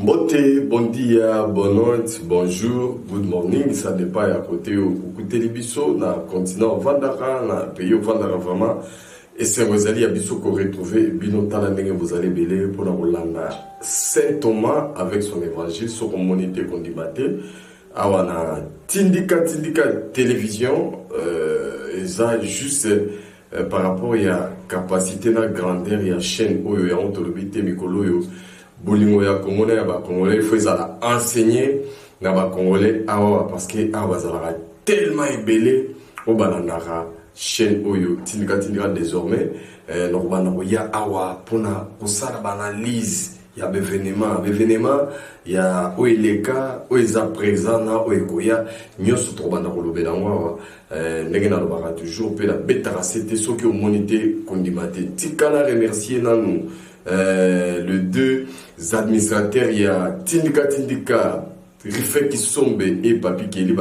Mbote, bon dia, bonne nuit, bonjour, good morning, ça dépend à côté au télébiso, na continent Vandara, na pays Vandara vraiment. Et c'est vous allez à biso qu'on retrouve, binotana nenge vous allez belé pour la Hollande. Saint Thomas avec son évangile, sur communauté qu'on débattait. Awana tindika télévision, et ça juste par rapport à la capacité, la grandeur, il y a chaîne où il y a autonomité, mikolo yo. Bolingo ya Congolais, il faut enseigner na Congolais parce que bazala tellement ébélé au balandara chaîne oyo tindika désormais normalement ya awa pona kusala banalise ya événement ya oeleka oeza présent na oekoya nyoso to banda kolobela ngwa ndenge na lobaka toujours pe la betara c'était ce que monité kondimate tikala remercier nanu le deux administrateurs, il y a Tindika, Rifek Kisombe et Papi Kelly,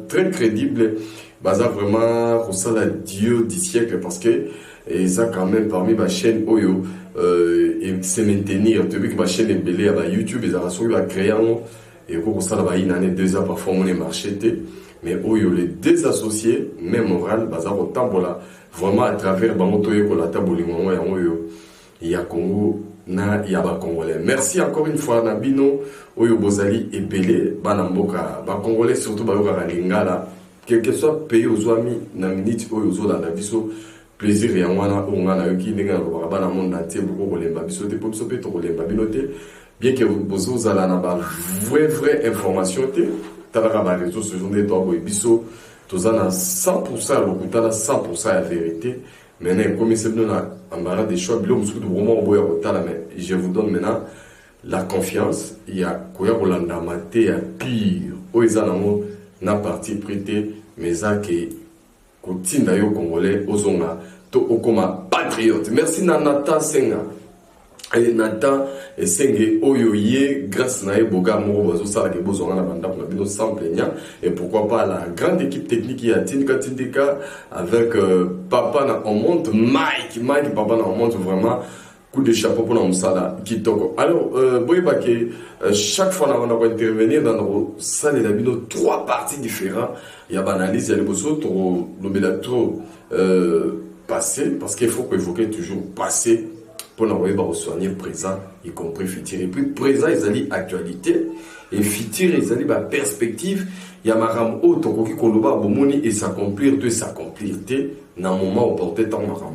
très crédible, baza vraiment pour ça la Dieu du siècle parce que ils ont quand même parmi ma chaîne Oyo et se maintenir. Tu vois que ma chaîne est belée à YouTube, ils ont reçu la création et pour ça là, il y a 2 ans parfois on est marché, mais Oyo les deux associés, même moral, baza au temps vraiment à travers Bamotoye Kolata Bolingo et Oyo. Il y a Congo, il y a Congolais. Merci encore une fois, Nabino, Oyo Bozali et Belé, Banamboka, Congolais, surtout Bayoka Lingala, quel que soit le pays aux amis, Naminit, Oyo Zola, Nabiso, plaisir et Amwana, Ongana, Yoki, Nenga, Bana Monde entier, beaucoup de Lembabiso, des pommes sopé, Toro Lembabinoté, bien que vous allez avoir vraie information, Tabara réseau, ce sont des doigts, Biso, tous en 100%, le 100% la vérité. Maintenant, comme c'est venu embarras des choix, je vous donne maintenant la confiance. Il y a Koya Rolanda Mate, il y a pire. Oezanamo n'a parti prêté, mais ça qui continue au Congolais, aux Zonga, to Okoma patriote. Merci Nanata Senga. Et Nathan et Senge Oyoye, grâce à Boga Moro, ça que vous aurez la bande pour la sans plaignant. Et pourquoi pas la grande équipe technique qui a Tindika avec Papa na on monte Mike Papa na on monte vraiment coup de chapeau pour la Kitoko. Alors chaque fois on va intervenir dans nos salles et la 3 parties différentes. Il y a analyse, il y a les beaux trop le trop passé parce qu'il faut évoquer toujours passé. Pour nous soigner présent, y compris futur. Et puis présent, ils allaient actualité, et futur, ils allaient perspective. Il y a maram autre qui koloba bomoni et s'accomplir, dans un moment où portez tant maram.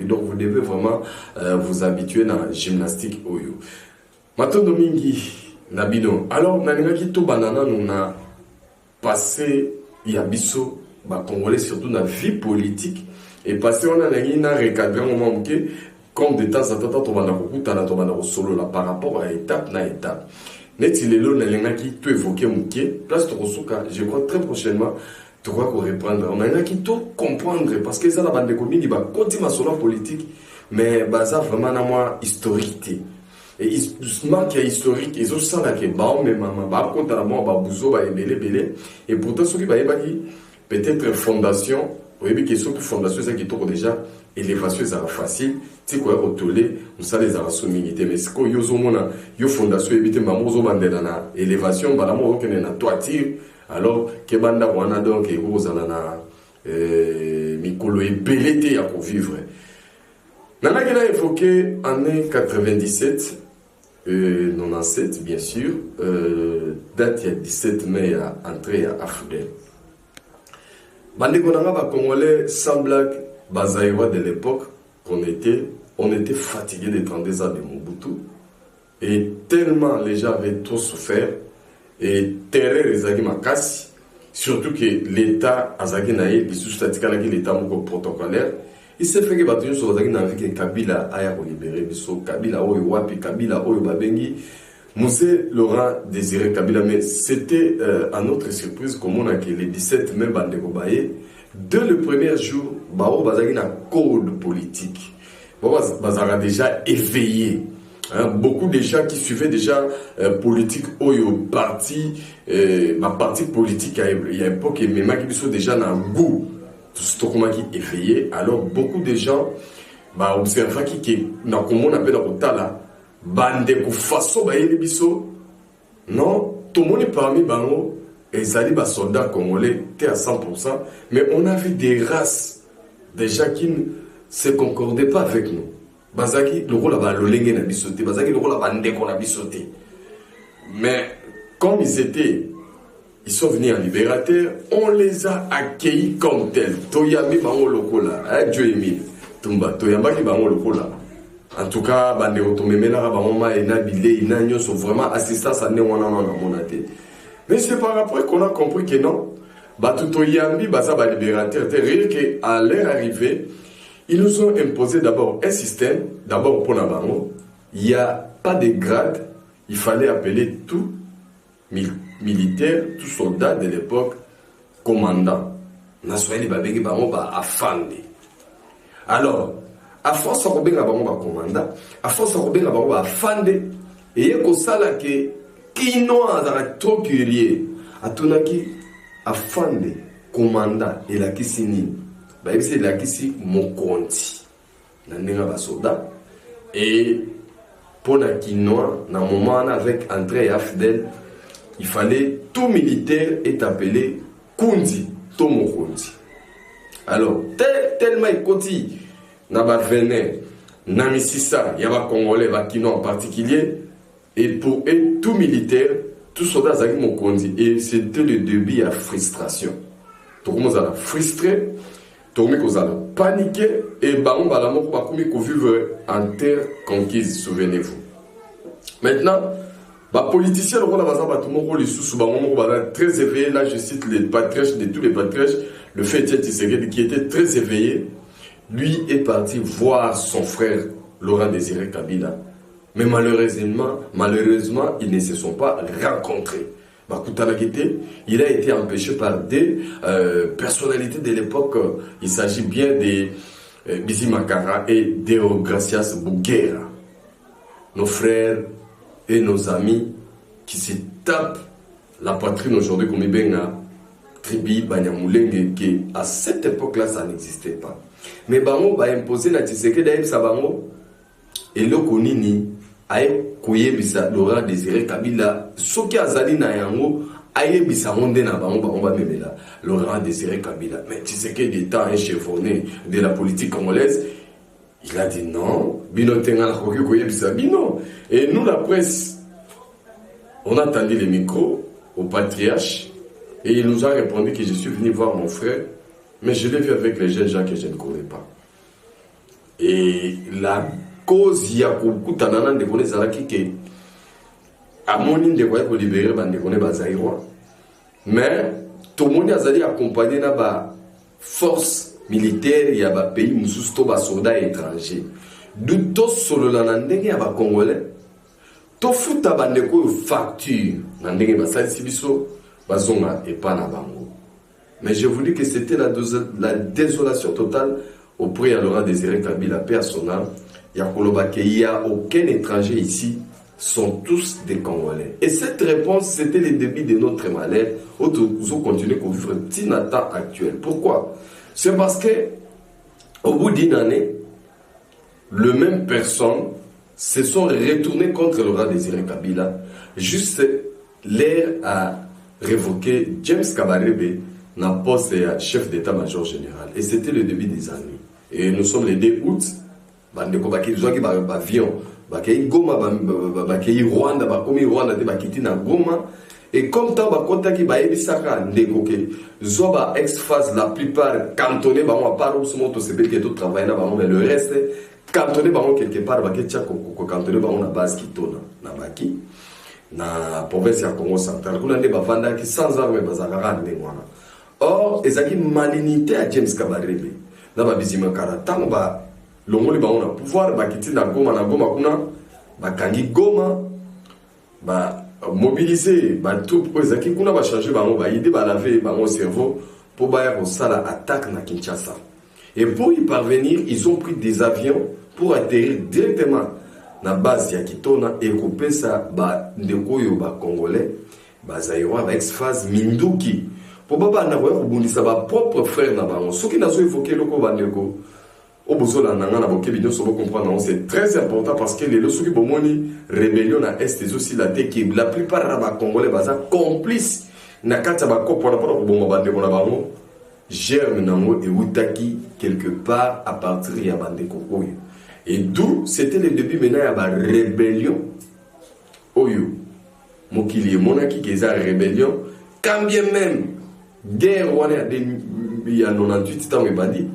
Donc vous devez vraiment vous habituer dans la gymnastique oyo. Maintenant domingi nabino. Alors nanina ki to banana nous a passé il y a biso Congolais surtout dans la vie politique et passé on a recadré un moment que comme de temps en temps, on va solo là par rapport à étape na étape. Net il est là, qui tout évoqué mouké, place de Rosuka, je crois très prochainement, tu crois qu'on reprendre. On a qui tout comprendre parce que ça la bande de communes, il va continuer sur la politique, mais ça vraiment na moi historique. Et justement qui est historique, ils ont ça là qui bah mais maman, bah contre la moi bah bouzo bah belé et pourtant ceux qui bah peut-être fondation, vous voyez que ceux qui fondation ça qui tourne déjà. Élévation est facile, tu sais quoi, au tolé, nous ça les a soumis, mais ce qu'on y a, yo fondation éviter mamozo bandana, élévation, balamo aucun na toiture, alors que banda wana donc et vous alana, mikolo et belleté à pour vivre. Nana qui a évoqué année 97, 97 bien sûr, date il y a 17 mai à entrer à Afudel. Bande konanga Congolais sans blague. Bazaïwa de l'époque, on était fatigué des 32 ans de Mobutu. Et tellement les gens avaient trop souffert. Et terreur les agi makasi. Surtout que l'État azagi naïe, l'État moko protocolaire. Il s'est fait que bataillon sur azagi naïe que Kabila aya libéré biso Kabila oyo wapi Kabila oyo babengi. Moussé Laurent Désiré Kabila, mais c'était à notre surprise comme on a que les 17 mai bandeko baye. Dès le premier jour, Bao Bazagi un code politique. Bazara déjà éveillé. Beaucoup de gens qui suivaient déjà politique Oyo parti, ma partie politique il y a une époque, mais qui sont déjà dans le goût. Tout ce qui éveillé. Alors beaucoup de gens observent qui comment on appelle la bande de façon biso Non, tout le monde est parmi bango, et ils bas soldats congolais, t'es à 100%, mais on avait des races, des gens qui ne se concordaient pas avec nous. Bazaki, le rôle là-bas, le lengue n'a bisoté, Bazaki, le rôle là-bas, ndeko n'a bisoté. Mais, comme ils sont venus en libérateur, on les a accueillis comme tels. Toyami bango lokola, Dieu Emile, Tumba, Toyamba qui bango lokola. En tout cas, bande automemena bango ina bilé, ina nyo sont vraiment assistance à néwana na monate. Mais c'est par après qu'on a compris que non, Batu Toyambi baza ba libérateur, c'est-à-dire qu'à leur arrivée, ils nous ont imposé d'abord un système, d'abord pour la bango, il n'y a pas de grade, il fallait appeler tout militaire, tout soldat de l'époque, commandant. Nasoyeli babengi bango ba afande. Alors, à force de rebenga bango ba commandant, à force de rebenga bango ba afande, et ko sala ke kino azara trop curieux, atunaki afande, commandant et la kisini. Bah c'est la kisi mokonti. Na nenga ba soldat et pour la quinoa, dans le moment avec André et Afdel, il fallait tout militaire est appelé Kundi, Tomo Kundi. Alors, tellement il continue, Naba Venet, Namisissa, il y a un Congolais, un Kino en particulier, et pour eux, tout militaire, tout soldat Zaki Mokondi. Et c'était le début à frustration. Tout le monde a frustré, tout le monde a paniqué, et Baron Balamo a commis qu'on vive en terre conquise, souvenez-vous. Maintenant, les politiciens, très éveillé, là je cite les patriarches de tous les patriarches, le fait qui était très éveillé, lui est parti voir son frère Laurent Désiré Kabila. Mais malheureusement, ils ne se sont pas rencontrés. Il a été empêché par des personnalités de l'époque. Il s'agit bien de Bizi Makara et Deogracias Bouguera. Nos frères et nos amis qui se tapent la poitrine aujourd'hui comme Ibenga, Tribi, Banyamulenge, qui à cette époque-là, ça n'existait pas. Mais Bango va imposer la Tshisekedi d'Aïm Sabango et le Konini aïe Kouye Bisa Laurent Désiré Kabila, Soki Azali na yango aïe Bisa Ronde na Bango Bango Memela Laurent Désiré Kabila. Mais Tshisekedi étant un chevronné de la politique congolaise, il a dit non, Bino Tenga la Kouye Bisa Bino. Et nous, la presse, on a tendu les micros au patriarche et il nous a répondu que je suis venu voir mon frère, mais je l'ai vu avec les jeunes gens que je ne connais pas. Et la cause, il y a beaucoup de gens qui connaissent que à mon île de quoi libérer, de connaître mais tout le monde a accompagné la force militaire, il y a des pays, des soldats étrangers. D'où tout solo la ndenge ya ba congolais to futa bandeko facture na ndenge ba salisi biso bazonga et pas na bango. Mais je vous dis que c'était la désolation totale auprès de Laurent Désiré Kabila personnel. Il n'y a aucun étranger ici, sont tous des Congolais. Et cette réponse, c'était le début de notre malheur, où nous continuons à vivre Tinata actuel. Pourquoi? C'est parce que au bout d'une année, les mêmes personnes se sont retournées contre Laurent Désiré Kabila, juste l'air à révoquer James Kabarebe dans le poste de chef d'état-major général. Et c'était le début des années. Et nous sommes le 2 août, bandeko bakizwa ki avion, bakei Goma, bakei Rwanda, bakomi Rwanda te bakiti na Goma. Et comme tant bakota ki baebisaka ndeko ke zoba ex-phase la plupart cantonné ba on part au moto c'est que tout travail na ba mais le reste cantonné ba quelque part ba ke ko cantonné ba on na base qui tona na baki na province ya Congo central kuna nde bavanda ki sans armes bazakara nde mwana. Or ezaki malignité à James Kabarebe na ba bizima kara tango ba longoli ba on a pouvoir ba kiti na Goma kuna ba kangi Goma ba mobiliser ba tout pour ezaki kuna ba changer ba on ba aider ba laver ba mon cerveau pour ba ya sala attaque na Kinshasa. Et pour y parvenir, ils ont pris des avions pour atterrir directement na base ya Kitona et couper ça ba ndeko yo ba congolais ba zaïrois ba ex-phase Minduki pour baba na ko bundisa ba propre frère na bango soki nazo évoquer loko ba ndeko au besoin de la bokebi so comprendre c'est très important parce que les lorsque bomoni rébellion à est et aussi la qui la plupart de les congolais baza complice na kata ba ko pona ko bomba bande bona bango germe nango et utaki quelque part à partir ya bande ko oyo et d'où c'était le début maintenant ya ba rébellion oyo mokili monaki que ça rébellion quand bien même guerre wana il y a 98 ans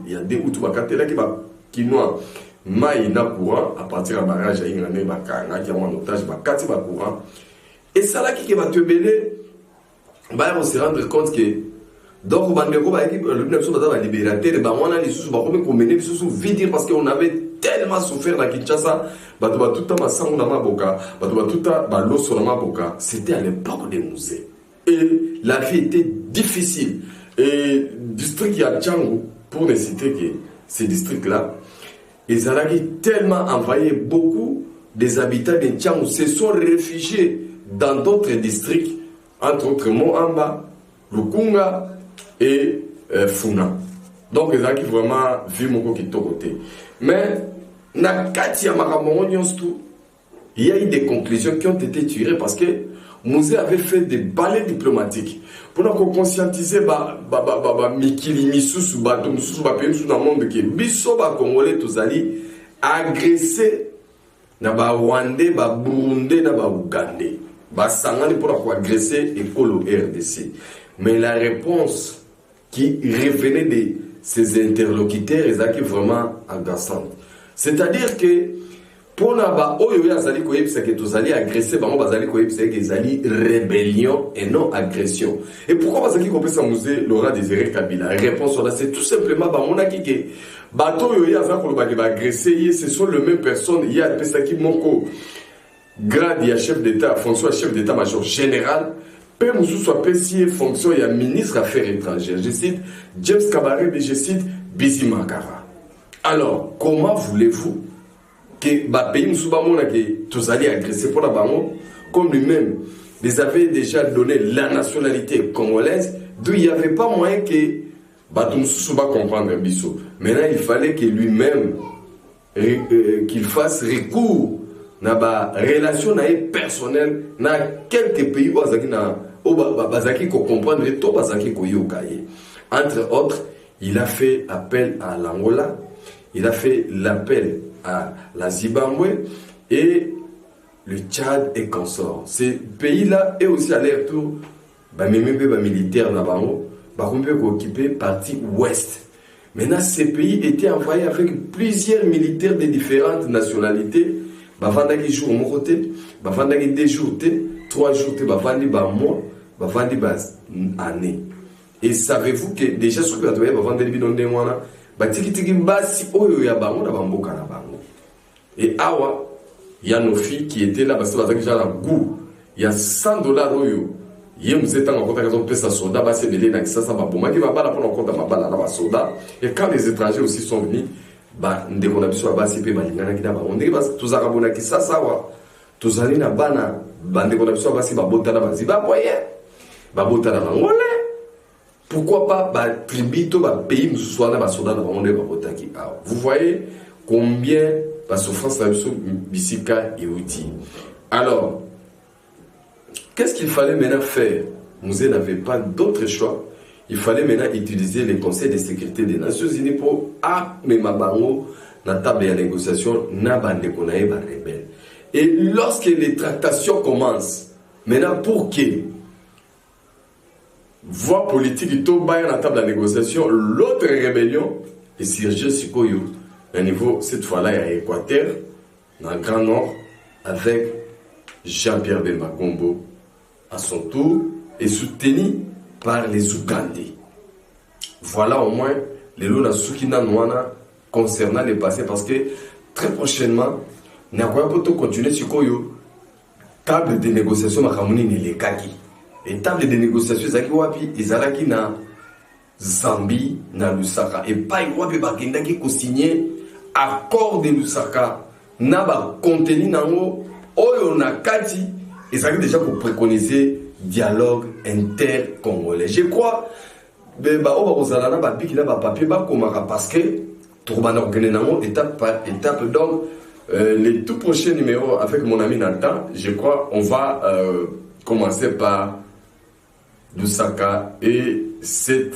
il y a des outils bakatela qui noient mai na courant à partir de barrage il y a une bakanga qui en otage bakati ba courant et ça là qui va te belé bah on se rendre compte que donc bandeko ba équipe le neuf ba libérateur ba wana les sous ba comme mener sous vite parce qu'on avait tellement souffert la Kinshasa ba tout ta masango na maboka ba tout ta ba loso na maboka c'était à l'époque des musées et la vie était difficile. Et district Yachangu, pour ne citer que ces districts-là, ils ont tellement envahi beaucoup des habitants de Tchangou se sont réfugiés dans d'autres districts, entre autres Moamba, Lukunga et Funa. Donc ils ont vraiment vu mon côté. Mais dans il y a eu des conclusions qui ont été tirées parce que Mouzé avait fait des balais diplomatiques pour nous conscientiser mikili misusu bato misusu ba pays dans le monde que biso ba congolais tous ali agressé na ba rwandais ba burundais na ba ougandais ba sangani pour agresser école RDC. Mais la réponse qui revenait de ces interlocuteurs est vraiment agaçante. C'est-à-dire que pour la que tous allez agresser, qu'ils allaient rébellion et non agression. Et pourquoi parce qu'ils comprennent ça musée Laurent Désiré Kabila? La réponse là, c'est tout simplement mon aki que bateau yo ya za ko ba agresser, ce sont les mêmes personnes. Il y a Pesaki Moko grade, il y a chef d'État, fonction chef d'État-major général. Peu musu soit pessier fonction, il y a ministre affaires étrangères. Je cite James Kabarebe, je cite Bizi Makara. Alors comment voulez-vous que les pays que tous allez agresser pour la banque, comme lui-même les avait déjà donné la nationalité congolaise, d'où il n'y avait pas moyen que Batumsou comprendre Bissot. Maintenant, il fallait que lui-même qu'il fasse recours à la relation personnelle dans quelques pays où Bazaki comprendre tout Bazaki Koyokaye. Entre autres, il a fait appel à l'Angola, il a fait l'appel à la Zimbabwe et le Tchad et consorts. Ces pays-là est aussi à leur tour militaire occupé partie ouest. Maintenant, ces pays étaient envoyés avec plusieurs militaires de différentes nationalités. Bavandaki jour mon côté, bavandaki 2 jours, 3 jours, bavandi mois, bavandi année. Et savez-vous que déjà ce que vous avez bavandi bidonde mwana batikitiki basi oyo ya bango na bamboka na bango. Et awa il y a nos filles qui étaient là parce que bazaki déjà la goût. Il y a $100 oyo. Yé musé tanga kota kazo pesa soda basi belé na kisasa ba boma ki ba bala pour compte ma bala na ba soda. Et quand les étrangers aussi sont venus, ba ndeko na biso basi pe balingana ki na ba ndeki basi tuzaka bona kisasa wa. Tuzali na bana bandeko na biso basi ba bota na baziba boye. Ba bota na ngole. Pourquoi pas ba tribito ba pays muswana ba soda na ba onde ba bota ki awa. Vous voyez combien la souffrance de Bissika et Outi. Alors, qu'est-ce qu'il fallait maintenant faire? Mouzé n'avait pas d'autre choix. Il fallait maintenant utiliser les conseils de sécurité des Nations Unies pour amener Mabango dans la table de négociation, rebelle. Et lorsque les tractations commencent, maintenant pour que voie politique dans la table de négociation, l'autre rébellion est Serge Sikoyo. Un niveau, cette fois-là, il y a Équateur, dans le Grand Nord, avec Jean-Pierre Bemba Gombo, à son tour, et soutenu par les Ougandais. Voilà au moins les lots de Soukina Nouana concernant le passé, parce que très prochainement, nous allons continuer sur Koyo. Table de négociation, Makamuni n'est kaki. Et table de négociation, Zaki Wapi, Izalaki na Zambie, na Lusaka. Et pas Wapi Bakenda qui co-signé accord de Lusaka na ba contenu nango oyo na kati ezali déjà pour préconiser dialogue inter-congolais. Je crois ba oba kozala na ba biki na ba papier ba komaka parce que étape par étape. Donc, les tout prochains numéros avec mon ami Nathan, je crois, on va commencer par Lusaka et cette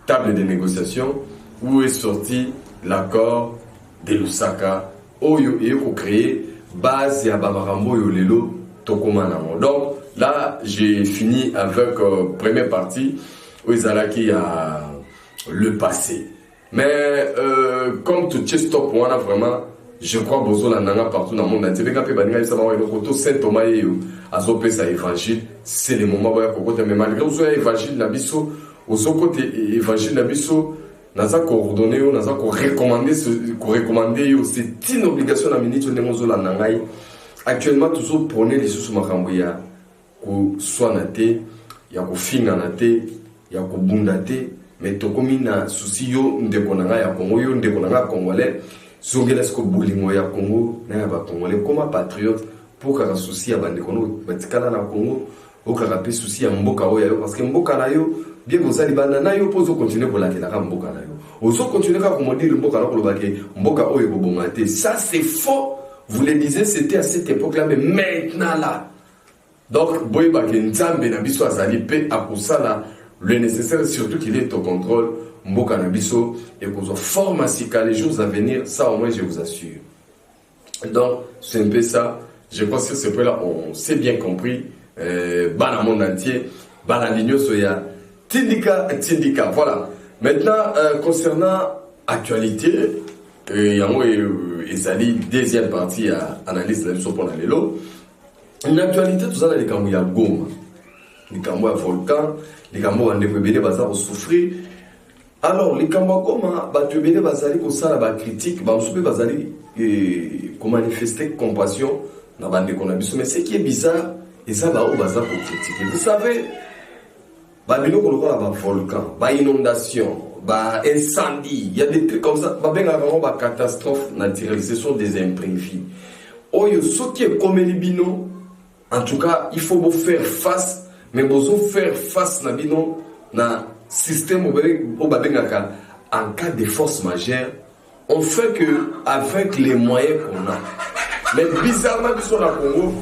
table de négociation où est sorti l'accord de Lusaka, où il a créé base à Bamarambo Yolelo Tokomanamo. Donc là, j'ai fini avec première partie où Izalaki a le passé. Mais comme tout est stop, on a vraiment, je crois, besoin de nanga partout dans le monde entier. Saint Thomas et Azopé sa évangile, c'est le moment où il y a mais malgré tout l'évangile Nabiso, au côté évangile Nabiso, naza coordonné, naza recommandé, c'est une obligation à ministre de Mozola Nangai. Actuellement, toujours prenez les sous Makambuya, ko soit naté, ya ko finga naté, ya ko bundate, mais tokomi na souci yo ndeko nanga ya Congo, yo ndeko nanga congolais, zongela sko bolingo ya Congo, na ya ba congolais comme patriote pour ka souci ya bandeko no batikala na Congo, o ka pe souci ya mboka oyo parce que mboka na yo bien que ça libana na yo pozo continuer pour la mboka na yo. Ozo continuer ka comme dire mboka na ko lobake mboka oyo ko bomate. Ça c'est faux. Vous le disiez, c'était à cette époque-là, mais maintenant là. Donc, Boyba Nzambe Nabiso Azali Pe Akusala, le nécessaire, surtout qu'il est au contrôle, Mboka Nabiso, et qu'on soit fort massika les jours à venir, ça au moins je vous assure. Donc, c'est un peu ça. Je pense que ce point-là, on s'est bien compris. Dans le monde entier, dans la ligne Soya, Tindika. Voilà. Maintenant, concernant l'actualité, il y a Ezali, deuxième partie à analyse de la pour la Lelo. Une actualité, tout ça, les Cambouis à Goma, les Cambouis à Volcan, les Cambouis à Ndebébé Bazar au souffrir. Alors, les Cambouis à Goma, Batubé Bazali, comme ça, la critique, Bansoupe Bazali, qu'on manifester compassion dans la bande qu'on a vu. Mais ce qui est bizarre, et ça va au Bazar pour critiquer. Vous savez, Babino qu'on voit là-bas, volcan, inondation. Incendie, il y a des trucs comme ça, catastrophe naturelle, ce sont des imprévus. Ce qui est comme les binos, en tout cas, il faut vous faire face, mais vous faire face à na système en cas de force majeure, on fait que avec les moyens qu'on a. Mais bizarrement, sur la Congo,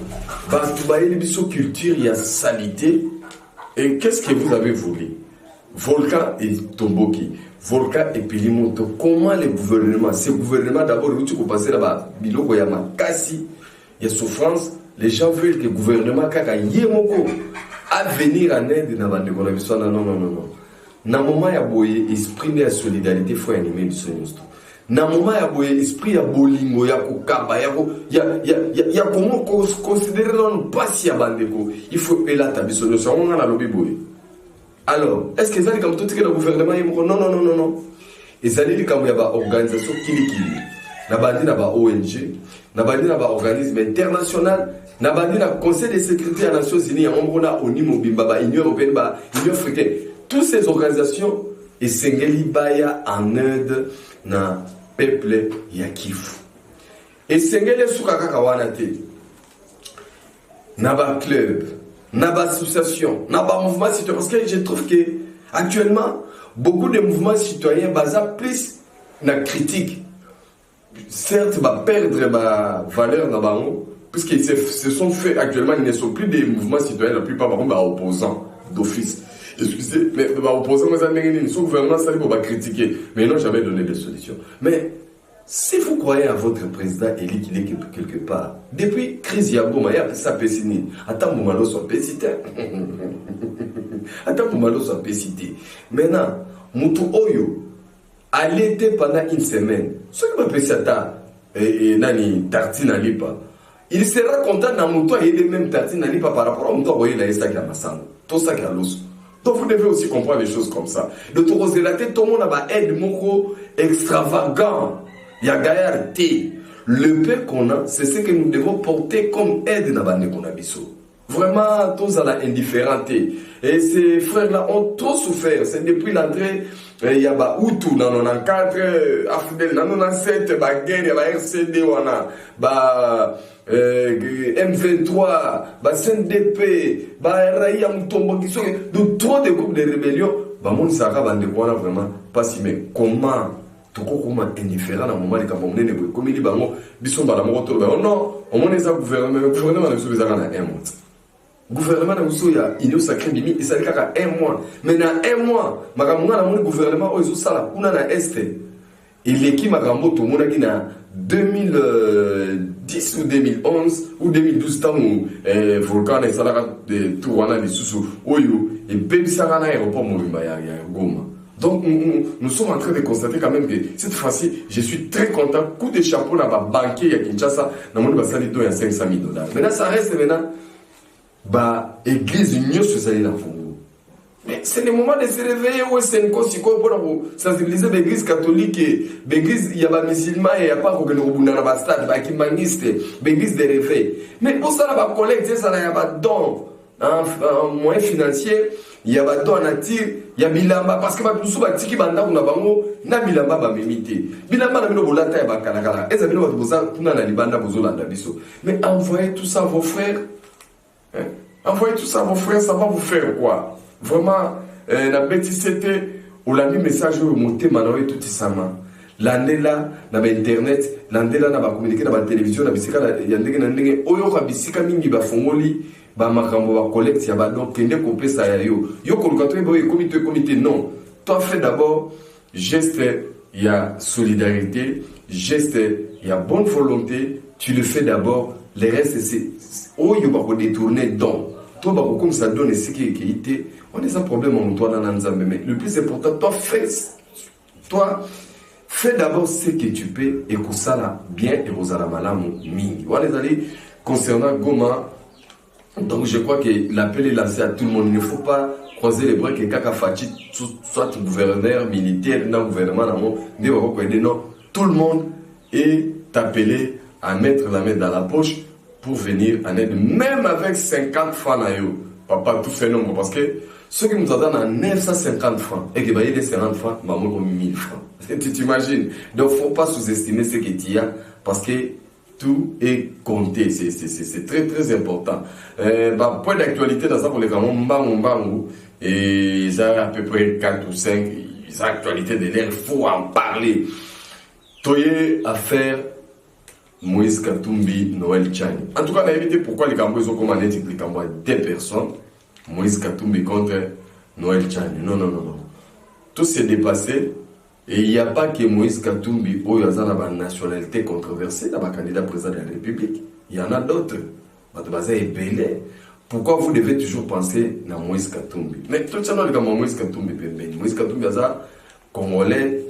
il culture, il y a salité. Et qu'est-ce que vous avez voulu? Volcan et Tomboki, Volcan et Pilimoto. Comment les gouvernements, ces gouvernements d'abord, tu peux passer là-bas, Biloko Yama, Kassi, il y a souffrance, les gens veulent que le gouvernement Kaka Yemoko à venir en aide dans la bande. Non. Dans le moment où il y a boye esprit de solidarité, il faut animer le son. Dans le moment où il y a boye esprit de bolingo, il y a comment considérer non pas si y a bande. Il faut élater la solution. On a lobby boye. Alors, est-ce que ça comme tout le gouvernement non. Et ça dit comme il y a une organisation qui na bandi na ba ONG, na bandi na ba organisme international, na bandi na Conseil de sécurité des Nations Unies, on a au niveau bimba Union européenne, Union africaine. Toutes ces organisations et sengeli baya en aide na peuple ya Kivu. Et sengeli sukaka kawana te. Na ba club, na ba association, na ba mouvement citoyen, parce que je trouve que actuellement beaucoup de mouvements citoyens basés plus na critique. Certes, perdre ma valeur dans le puisqu'ils se sont faits actuellement, ils ne sont plus des mouvements citoyens, la plupart sont opposants d'office. Excusez, mais opposants, ils sont gouvernement, ça va critiquer, mais ils n'ont jamais donné de solution. Mais si vous croyez à votre président élu qu'il est quelque part, depuis crise Yagoma, ça peut signer. Attends, pour malo soit pécité. Attends, pour malo soit pécité. Maintenant, Moutou Oyo, à l'été pendant une semaine, ce qui m'a fait ça, et Nani Tartine Alipa, il sera content dans mon toit et les mêmes Tartine Alipa par rapport à mon toit, vous voyez, là, il y a un massan, tout ça qui a l'os. Donc vous devez aussi comprendre les choses comme ça. De tout relater, tout le monde a aide moko extravagant. Il y a gaillarté. Le paix qu'on a, c'est ce que nous devons porter comme aide dans la qu'on a biso. Vraiment, tous à la indifférenté. Et ces frères-là ont trop souffert. C'est depuis l'entrée, il y a Hutu dans 94, Afdel dans 97, guerre, il y a RCD, M23, CNDP, Raïa Moutombo, qui sont de trop de groupes de rébellion. Mon Sarah Bandekwana vraiment pas si mais comment tokokoma indifférent na moment likambo monene boye komeli bango biso mbala moko to ba non omona eza gouvernement na biso ezaka na 1 mois gouvernement na biso ya union sacrée bimi ezali kaka 1 mois mais na 1 mois makambo nga na moni gouvernement oyo ezosala kuna na este eleki makambo tomonaki na 2010 ou 2011 ou 2012 ntango volcan esalaka tour wana lisusu oyo ebebisaka na aéroport mobimba ya Goma. Donc nous sommes en train de constater quand même que cette fois-ci, je suis très content. Coup de chapeau là, banquier à Kinshasa, dans mon bassin de 500 000 $. Maintenant, ça reste maintenant, église union sociale dans Congo. Mais c'est le moment de se réveiller où c'est une cause pour sensibiliser l'église catholique, l'église, il y a des musulmans, il n'y a pas de stade, des humanistes, l'église de réveil. Mais pour ça, la collecte, ça, il y a pas de dons, un moyen financier. Il y a des dons nature, il y a bilamba parce que nous sommes tiki banda kuna bango na bilamba ba memité. Bilamba na bino bolata ya bakalakala. Eza bino ba boza kuna na libanda bozolanda biso. Mais envoyez tout ça à vos frères. Hein? Envoyez tout ça à vos frères, ça va vous faire quoi? Vraiment na betisete olandi message au monter manoé tout isama. L'année là na internet, l'année là na ba communiquer na ba télévision na bisika ya ndenge na ndenge oyo ka bisika mingi ba fongoli. Makambo ba collecte ya ba donc kende kopesa ya yo koluka to boye comité non, toi fais d'abord geste ya solidarité, geste ya bonne volonté, tu le fais d'abord, les restes c'est oyo ba ko détourner don toi ba comme ça donne ce qui est on est un problème en toi dans Nzambe mais le plus important toi fais d'abord ce que tu peux et que ça là bien et vous allez malamu mingi wala allez concernant Goma. Donc je crois que l'appel est lancé à tout le monde. Il ne faut pas croiser les bras que Kaka Fati, soit gouverneur, militaire, non gouvernement, non. Tout le monde est appelé à mettre la main dans la poche pour venir en aide, même avec 50 francs. Papa, tout fait nombre. Parce que ceux qui nous attendent à 950 francs et qui baillent les 50 francs, maman comme 1000 francs. Tu t'imagines? Donc il ne faut pas sous-estimer ce que tu as parce que tout est compté, c'est très très important. Point d'actualité dans ça pour les grands Mbangu, et ils ont à peu près 4 ou 5, ils ont actualité de l'air, il faut en parler. Toye affaire Moïse Katumbi, Noël Tchani. En tout cas, on a évité pourquoi les Cambouis ont commandé les Cambouis des personnes. Moïse Katumbi contre Noël Tchani. Non. Tout s'est dépassé. Et il n'y a pas que Moïse Katumbi ou Yazana la nationalité controversée dans le candidat président de la République. Il y en a d'autres. Pourquoi vous devez toujours penser à Moïse Katumbi? Mais tout ça, Moïse Katumbi, Moïse Katumbi, Congolais,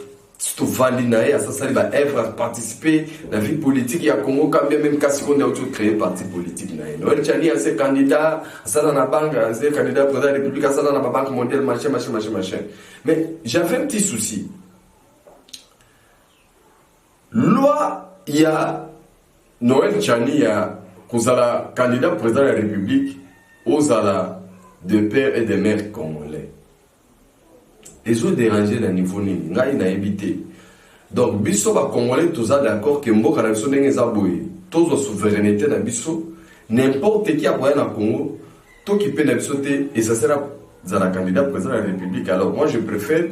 tout valinaé, ça va être participer à la vie politique. Il y a Congo, quand même, si on a créé parti politique. Noël Tchani, c'est candidat, ça dans la banque, c'est candidat président de la République, ça dans la banque mondiale, machin. Mais j'avais un petit souci. Loi, il y a Noël Tchani, il y a Kouzala, candidat président de la République, aux ala de pères et de mères congolais. Ils ont dérangé le niveau ni, il a évité. Donc, biso ba congolais, tous d'accord que Mboka na biso n'engé zaboué, tous la souveraineté na biso, n'importe qui a pour na Congo, tout qui peut na biso et ça sera la candidat président de la République. Alors, moi, je préfère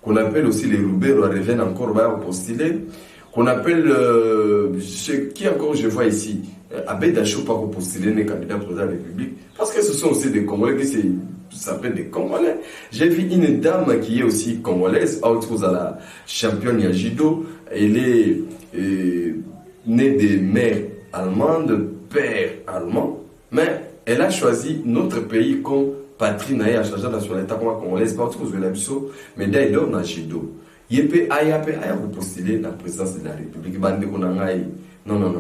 qu'on appelle aussi les Roubaix, on revienne encore à postuler. Qu'on appelle, qui encore je vois ici, Abed Choupa pour postuler les candidats président de la République, parce que ce sont aussi des Congolais qui s'appellent des Congolais. J'ai vu une dame qui est aussi congolaise, autre à la championne à judo. Elle est née de mère allemande, père allemand, mais elle a choisi notre pays comme patrie naïa, chargée de la nationalité congolaise, pas autre chose de la biso, mais d'ailleurs dans judo. Il peut postuler la présidence de la République. Non.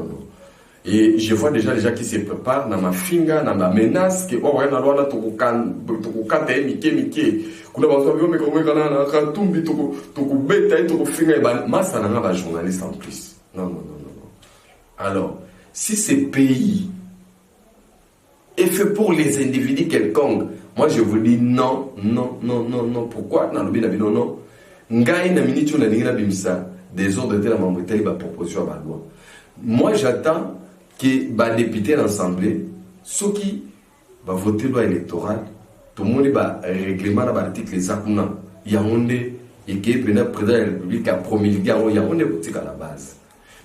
Et je vois déjà les gens qui se préparent dans ma finga, dans ma menace, que oh, on a droit de mike. Kuna baso mais comme quand on a katumbi to beta to finga ba massa na ba journaliste en plus. Non. Alors, si ce pays est fait pour les individus quelconques, moi je vous dis non. Pourquoi? Non. Ngai na miniti na ninga bimisa des ordres de la mambrité ba proposition ba loi. Moi j'attends que ba député l'Assemblée ceux qui va voter loi électorale tout le monde va règlement na ba article zakuna Yaoundé et qui est le président de la République a promulgué, on est boutique à la base.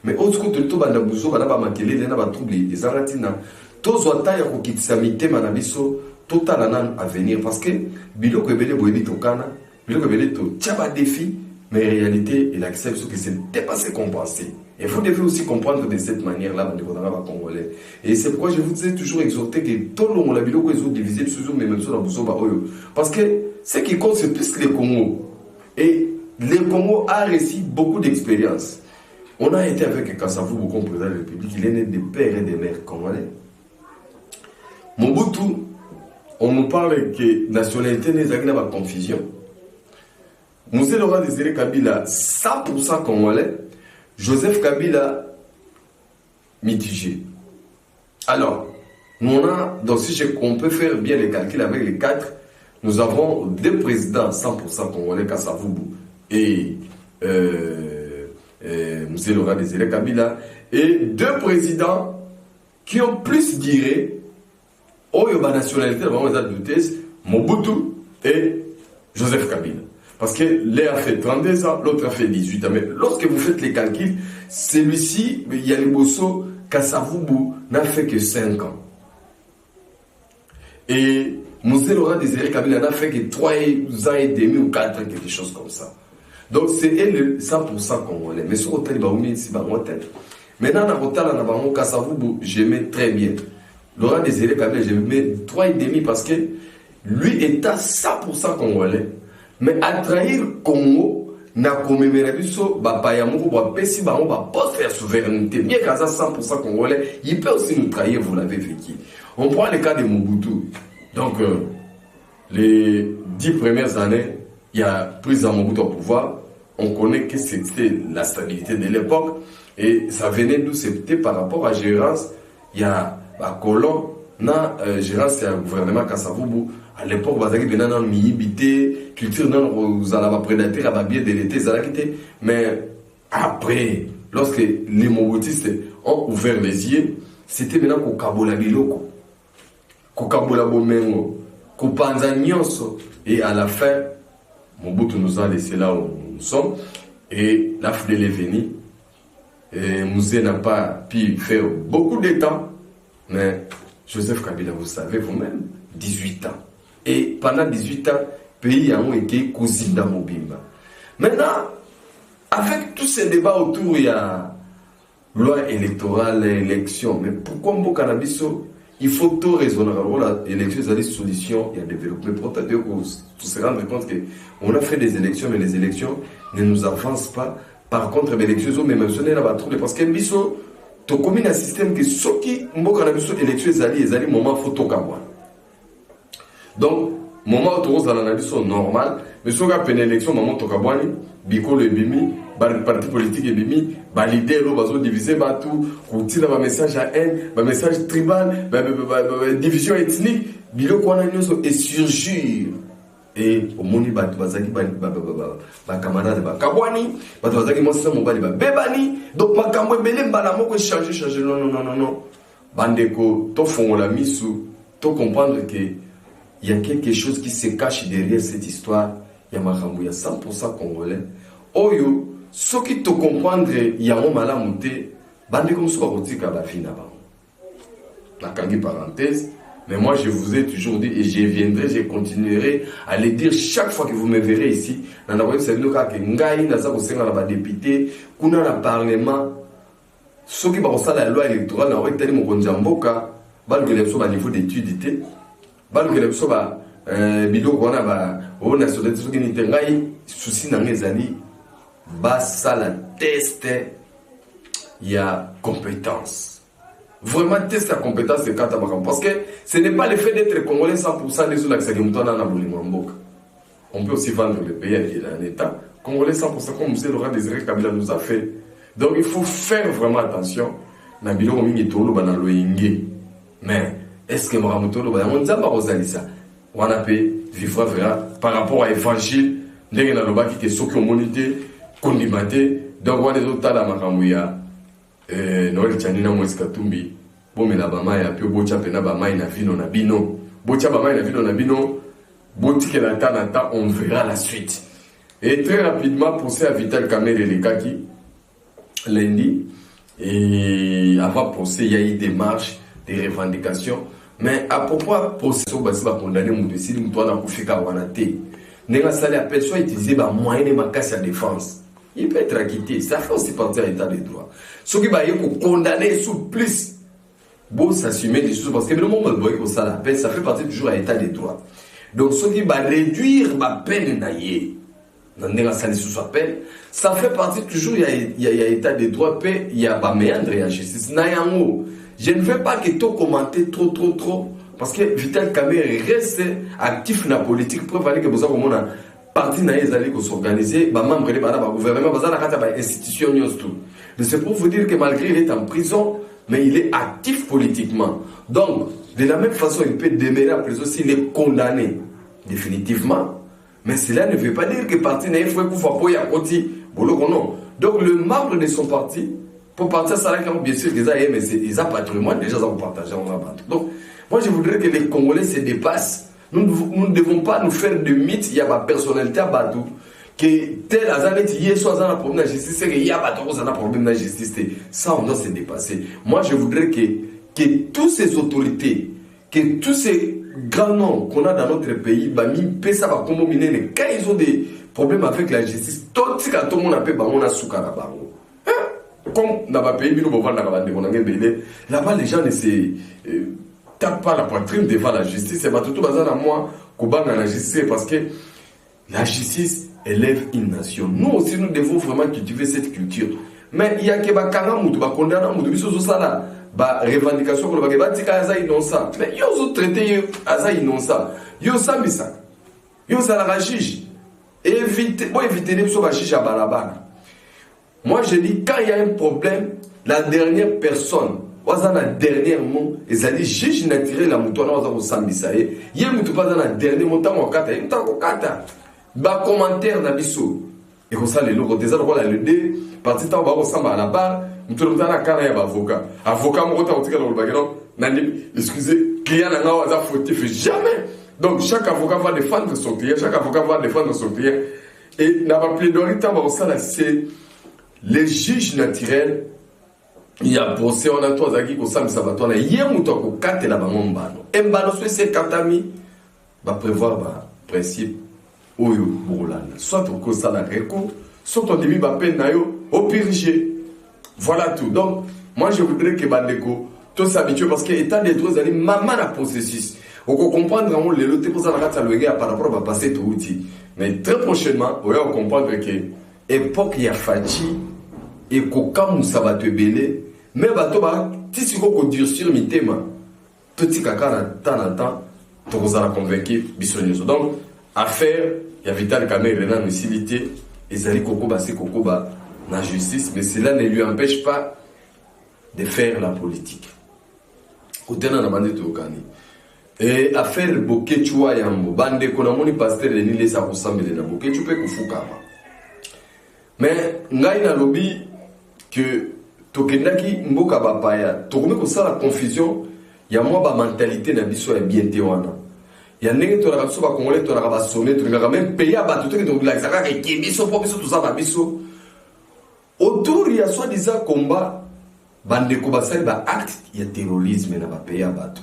Mais autre côté, tout le monde a pas manqué, il y a des troubles, des aratina. Tous les temps, il y a des samité, manabiso, total à venir. Parce que, bilo que belé boébi tokana, bilo que belé to tchaba défi, mais en réalité, il accepte que c'est dépassé, compensé. Et vous devez aussi comprendre de cette manière-là, congolais. Et c'est pourquoi je vous ai toujours exhorté que tout le monde, la bilo que les autres divisés, mais même sur la boussole, parce que ce qui compte, c'est plus les Congo. Et le Congo a reçu beaucoup d'expérience. On a été avec Kassavou, beaucoup président de la République, il est né des pères et des mères congolais. Mobutu, on nous parle que la nationalité n'est pas de confusion. Moussé Laurent Désiré Kabila, 100% congolais. Joseph Kabila, mitigé. Alors, donc si on peut faire bien les calculs avec les quatre, nous avons deux présidents 100% congolais, Kassavoubou et Moussé Laurent Désiré Kabila, et deux présidents qui ont plus diré Oyoba nationalité, Mobutu et Joseph Kabila. Parce que l'un a fait 32 ans, l'autre a fait 18 ans. Mais lorsque vous faites les calculs, celui-ci, Yaliboso Kassavoubou, n'a fait que 5 ans. Et Moussé Laurent Désiré Kabila n'a fait que 3 ans et demi ou 4 ans, quelque chose comme ça. Donc c'est le 100% congolais. Mais sur l'hôtel, c'est pas mon hôtel. Maintenant, dans l'hôtel, Kassavoubou, j'aimais très bien. Laurent Désiré Kabila, j'aimais 3 et demi parce que lui est à 100% congolais. Mais à trahir Congo, na commémoré biso bapayamoko ba pesi bango ba poste la souveraineté. Bien qu'à 100% congolais, il peut aussi nous trahir, vous l'avez vécu. On prend le cas de Mobutu. Donc les 10 premières années, il y a plus de Mobutu au pouvoir. On connaît que c'était la stabilité de l'époque et ça venait d'où? C'était par rapport à gérance. Il y a à Colomb, na gérance du gouvernement Kassavoubou. À l'époque, vous avez bien dans l'immunité, culture, vous avez prédateur, à bien de l'été, mais après, lorsque les Mobutistes ont ouvert les yeux, c'était maintenant qu'au Kabola Biloko, qu'au Kabola Bomengo, qu'au Panza Nyonso, et à la fin, Mobutu nous a laissé là où nous sommes, et la FDL est venue, et Mouzé n'a pas pu faire beaucoup de temps, mais Joseph Kabila, vous savez vous-même, 18 ans. Et pendant 18 ans, le pays a été cousin dans Mobimba. Maintenant, avec tous ces débats autour, il y a loi électorale, élection. Mais pourquoi mon cannabis, il faut tout raisonner. L'élection, c'est des solutions, il y a développé. Pour se rendre compte qu'on a fait des élections, mais les élections ne nous avancent pas. Par contre, les élections, mais même si on a trouvé, parce que biso, tu as un système qui, ceux qui ont cannabis, élection, ils ont moment photo kawa. Donc, moment où tu as l'analyse normal, mais si on a une élection, moment où tu as biko le bimi, parti politique et bimi, l'idée est diviser tout, il y a un message à haine, un message tribal, division ethnique, bilo qu'on a et surgir. Et au monde, bazaki camarade kabwani, bazaki monsa mobali bebani, donc ma kamwe belé balamo que changer non. Bandeko, to font la misu, to comprendre que il y a quelque chose qui se cache derrière cette histoire. Il y a 100% congolais. Oyo, ce qui te comprendre, il y a un malamouté, bande comme ce qu'on dit qu'à la fin là-bas. La parenthèse, mais moi je vous ai toujours dit et je viendrai, je continuerai à le dire chaque fois que vous me verrez ici. Dans la c'est le cas que Ngaï, Naza Osenga, la député, Kuna la parlement, ceux qui vont la loi électorale, n'a pas été mon konjamboka, bal que les au niveau d'études. Bal que les soba bido kona ba o nationalité soki ni tengai souci na ngezali ba sala test il y a compétence. Vraiment test la compétence de Katabakam parce que ce n'est pas le fait d'être congolais 100% des autres qui mutana na bolimamboka. On peut aussi vendre le pays à un état congolais 100% comme M. Laurent Désiré Kabila nous a fait. Donc il faut faire vraiment attention na bilo mingi tolo bana loyenge. Mais est-ce que Moramutolo va on zamba rosalisa on a pu vivre par rapport à l'évangile ndenge na lobaki ke soki omonité kondimaté donc on est autant la makamouya Noël Tchanina Moïse Katumbi bomela bama ya pio bocha pena bama na vino na bino bocha bama na vino na bino botikela ta on verra la suite Et très rapidement, procès à Vital Kamerhe Lekaki, lundi. Et avant procès, il y a eu des marches, des revendications. Mais à propos du procès, on va condamner mon décide, on doit faire Nenga Sali appelle soit utiliser les moyens de ma casse à défense. Il peut être acquitté. Ça fait aussi partie de l'état de droit. Ce qui va y condamner sous plus. Bon, s'assumer des choses parce que le moment où ça la peine, ça fait partie toujours de l'état de droit. Donc, ce qui va réduire ma peine naïe, Nenga Sali sous sa peine, ça fait partie toujours il y a l'état de droit, il y a pas méandre et en justice. Je ne veux pas que tu commentes trop. Parce que Vital Kamerhe reste actif dans la politique pour que vous ayez un parti qui s'organise, membre de la gouvernement, des institutions. C'est pour vous dire que malgré qu'il est en prison, mais il est actif politiquement. Donc, de la même façon, il peut demeurer en prison s'il est condamné définitivement. Mais cela ne veut pas dire que le parti n'a pas pour y côté. Non. Donc, le membre de son parti, pour partir ça, bien sûr, ils ont patrimoine, déjà, ils ont partagé. Donc, moi, je voudrais que les Congolais se dépassent. Nous ne devons pas nous faire de mythes. Il y a ma personnalité à Badou. Que tel Azanet, il y a soit un problème de la justice, il y a pas un problème de la justice. Ça, on doit se dépasser. Moi, je voudrais que toutes ces autorités, que tous ces grands noms qu'on a dans notre pays, quand ils ont des problèmes avec la justice, tout ce que tout le monde appelle, on a soukara. Comme dans le pays, là-bas, les gens ne se tapent pas la poitrine devant la justice. C'est pas tout bazar à moi qu'on bat dans la justice parce que la justice élève une nation. Nous aussi, nous devons vraiment cultiver cette culture. Mais il y a que Bakaramoutou, Bakondanamoudou, Bissou Sala, revendication pour le Batika Aza innocent. Mais ils ont traité Aza innocent. Ils ont Samisa. Ils ont la juge. Éviter les choses à chiche à Balabana. Moi, je dis, quand il y a un problème, la dernière personne, le dernier mot, ils ont dit, juge naturel la mouton, on va s'ambisser. Il y a un mouton pas dans le dernier mot, on va kata. Il y a un commentaire dans l'issue. Et comme ça, les lots, des gens, voilà, le dé, parti temps, on va ressemble à la barre, mouton, on a un carré à avocat. Avocat, mon retour, on tire dans le baguette, excusez, client, on a fautif, jamais. Donc, chaque avocat va défendre son client, chaque avocat va défendre son client. Et dans la plaidoirie, c'est les juges naturels. Il y a procès, on a tous les qui sont sabatona. Il y a un mouton qui a 4 là-bas. Et mbano c'est 4 amis. Va prévoir le principe. Oyo boulana. Soit on cause ça la recours, soit on début va peine nayo au piriger. Voilà tout. Donc, moi je voudrais que Bandeko tous s'habituent parce que état des droits allez maman la processus. On peut comprendre vraiment les lots pour ça la carte le gars par rapport à passer tout outil. Mais très prochainement, on va comprendre que époque il y a Fachi et qu'au ça va te belé. Mais bato ba tisi ko durcir mi tema petit kaka na temps to ko za convaincre bisonyeso. Donc affaire il y a Vital Kamerhe na lucilité ezali kokoba c'est kokoba na justice, mais cela ne lui empêche pas de faire la politique. Otena na bande to kani et affaire Bokechua yambo bande ko na moni pasteur ni lesa ko sambele na Bokechu pe kufukama. Mais ngai na lobby que tokendaki mboka bapaya tokomi kosala confusion ya mwa ba mentalité na biso ya bien te wana ya ndenge tolaka biso bakongole tolaka basone tolingaka même pays ya bato toki tolakisaka keke biso po biso toza na biso autour ya soi-disant combat bandeko basali ba acte ya terrorisme na bapays ya bato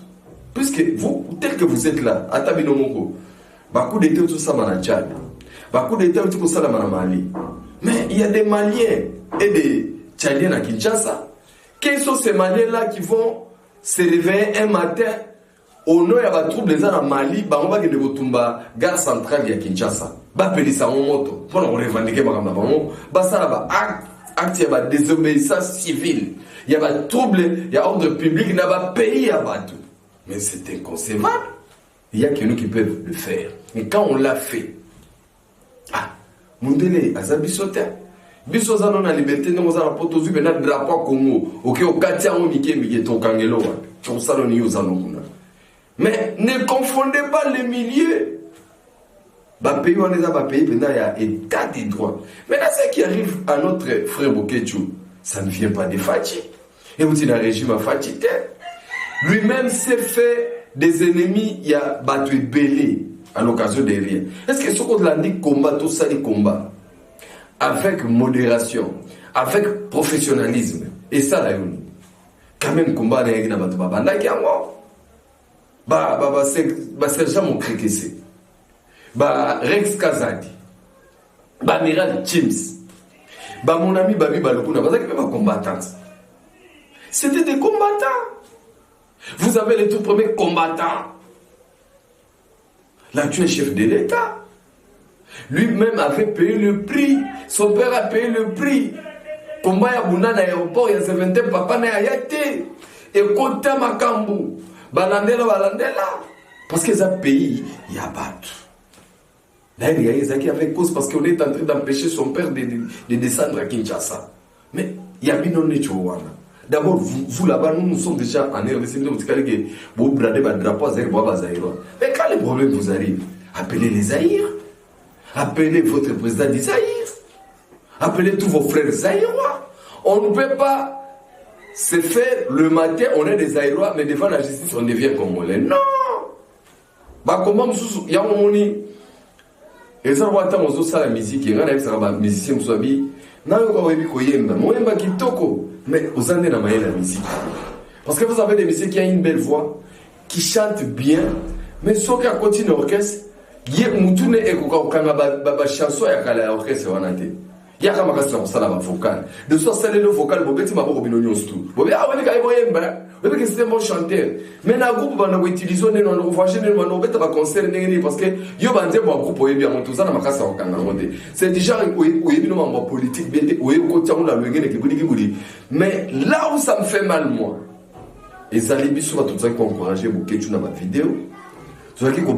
puisque vous tel que vous êtes là ata bino moko bacoup d'état tosala na Tchad bacoup d'état tosala na Mali, mais il y a des Maliens et des Tchadiens à Kinshasa. Quels sont ces Maliens-là qui vont se réveiller un matin au nom de la trouble des gens en Mali, on va gagner la gare centrale de Kinshasa. Ba pelisa en moto pour nous revendiquer ma maman. Ba ça là acte il y a désobéissance civile. Il y a trouble, il y a ordre public, il y a pays à battre. Mais c'est inconcevable. Il y a que nous qui peuvent le faire. Mais quand on l'a fait, Mundele azabisote. Biso za na liberté nous za poto zu bena drapeau Congo. OK au katia on mike to kangelo wa. Comme ça no yo za no kuna. Mais ne confondez pas les milieux. Ba pays on les a ba pays bena ya état de droit. Maintenant ce qui arrive à notre frère Bokechu, ça ne vient pas de Fachi. Et vous dites un régime à Fachi. Lui-même s'est fait des ennemis, il y a battu belé à l'occasion de rien. Est-ce que ce qu'on l'a dit combat tout ça les combats? avec modération, avec professionnalisme. Et ça, là, quand même, combat, il y a Sergent Mokrekese, Rex Kazadi, Amiral Chims, mon ami Babi Balokuna, combattants. C'était des combattants. Vous avez les tout premiers combattants. L'actuel chef de l'État. Lui-même avait payé le prix. Son père a payé le prix. Combat ya buna na aéroport, ya 70 papa na yate. Et kota makambu. Balandela. Parce qu'ils ont payé, il y a battu. Là, il y a Isaac avec cause parce qu'on est en train d'empêcher son père de descendre à Kinshasa. Mais il y a bien un d'abord, vous là-bas, nous sommes déjà en RDC, vous bradez votre drapeau à Zaïro. Mais quand les problèmes vous arrivent, appelez les Zaïrs, appelez votre président des Zaïrs, appelez tous vos frères Zaïrois. On ne peut pas se faire le matin, on est des Zaïrois, mais devant la justice, on devient congolais. Non! Bah, comment il y a un moment, et ça, on va attendre la musique, il y a un musicien qui s'habille. Non, on va koyemba kitoko, mais vous en êtes dans la musique. Parce que vous avez des musiques qui ont une belle voix, qui chantent bien, mais ceux qui continuent l'orchestre, il y a une chanson qui a l'orchestre. Il y a un vocal. De soit celle le vocal, vous avez tout. Vous avez que c'est un bon chanteur. Mais dans le groupe, on va utiliser un concert parce que il y a un groupe c'est déjà un politique. Mais là où ça me fait mal, moi, et ça les bisous à tout ça qui encouragé pour que tu n'as pas de vidéo. Tu as dit que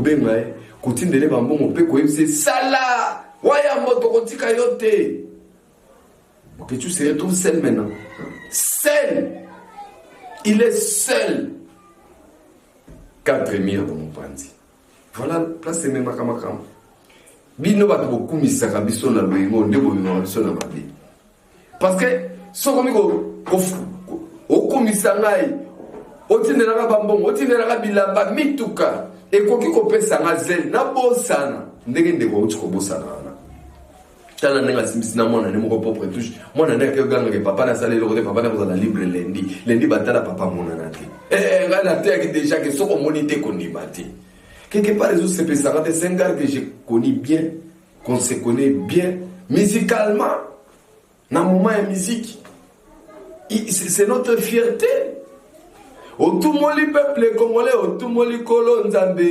continue de lever un bon peu, c'est ça là. Waya moto kotika yote. Ok, tu se retrouves seul maintenant. Seul. Il est seul. 4 mire dans mon pandi. Voilà, place c'est même makamakam. Bino ba to kumisaka biso na loyimo ndebo bino biso na mabe. Parce que so komi ko komisa ngai. Otinela ba mbongo, otinela ba bilamba mituka. Et koki ko pesa ngazel na bosana. Ndenge ndeko utiko bosana. Tala nenga simbisi na mwana ne moko propre touche mwana ndeke ganga ke papa na salé le côté papa na kozala libre lundi batala papa mona na te ngana te ki déjà que soko monité kondimati quelque part les autres c'est ça c'est un gars que je connais bien qu'on se connaît bien musicalement na moment de musique c'est notre fierté au tout le peuple congolais au tout le kolo nzambe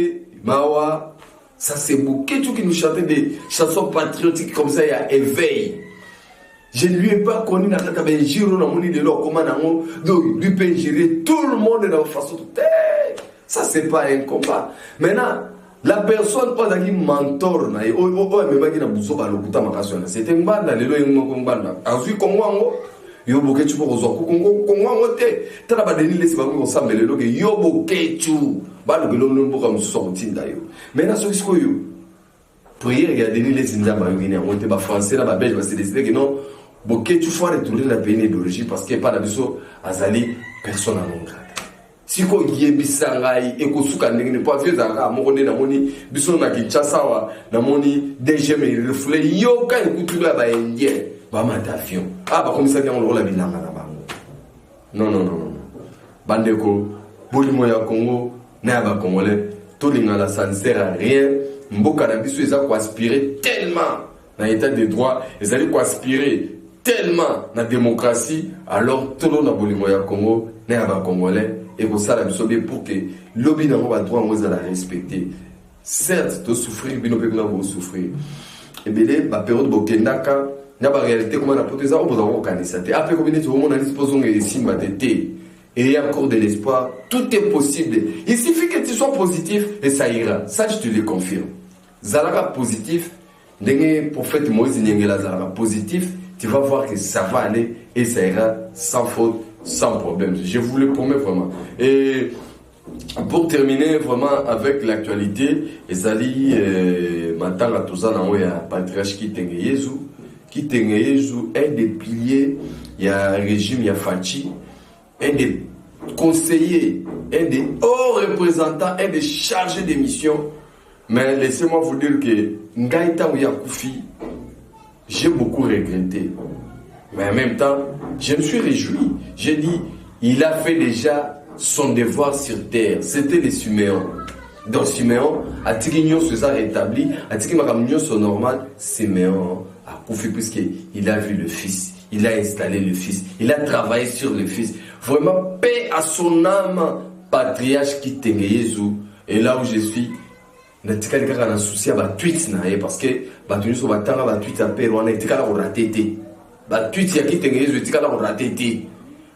mawa. Ça c'est beaucoup qui nous chantait des chansons patriotiques comme ça, il y a éveil. Je ne lui ai pas connu dans la giro dans mon idée de comment donc lui peut gérer tout le monde de la façon. Ça c'est pas un combat. Maintenant, la personne pas d'un mentor na mais pas qui n'a besoin de l'okuta makassion. C'est un banda le lo banda. Azui Kongo yo bokechu pour Kongo te. Tala ba deni les ba ko sambele lo ke yo bokechu. Ba lo no bo comme sorti d'ailleurs. Maintenant ce que yo prier regarder les Nzamba yo guinéen on te ba français là ba belge ba c'est décidé que non bokechu faut retourner la pays d'origine parce que pas la biso azali personne à non grade. Si ko yebisa ngai e ko suka ndenge ne pas vieux zanga mo na moni biso na Kinshasa wa na moni DG me reflet yo ka ikutu ba indien ba matafion ba comme ça on la bilanga na bango non bandeko bolimo ya Congo na ba congolais to lingala ça ne sert à rien mboka na biso eza ko aspirer tellement na état de droit ezali ko aspirer tellement na démocratie alors tout le bolimo ya Congo na ba congolais et pour ça la bisobé pour que lobby n'a pas droit à la respecter. Certes, de souffrir, bien au vous souffrir. Et bien la période bokendaka, n'a pas réalité comment on a porté ça, on peut avoir organisé. Après combien de temps on a disposé de signes et il y a encore de l'espoir, tout est possible. Il suffit que tu sois positif et ça ira. Ça je te le confirme. Zalaka positif, le prophète Moïse Nyengela Zalaka positif, tu vas voir que ça va aller et ça ira sans faute. Sans problème, je vous le promets vraiment. Et pour terminer vraiment avec l'actualité, Ezali Matanga Touzana Oya Patriarche Kitengeyezu, un des piliers, il y a un régime, il y a Fachi, un des conseillers, un des hauts représentants, un des chargés de mission. Mais laissez-moi vous dire que Ngaïta Ouya Koufi, j'ai beaucoup regretté. Mais en même temps, je me suis réjoui. J'ai dit, il a fait déjà son devoir sur terre. C'était les Siméon. Donc Siméon, à Tigignon se soit rétabli, à Tigignon se normal, Siméon a couffé puisqu'il a vu le Fils. Il a installé le Fils. Il a travaillé sur le Fils. Vraiment, paix à son âme, patriarche qui t'aime Jésus. Et là où je suis, je suis un souci à tweet parce que je suis un tweet à paix, je suis un tweet qui t'aime Jésus, je suis un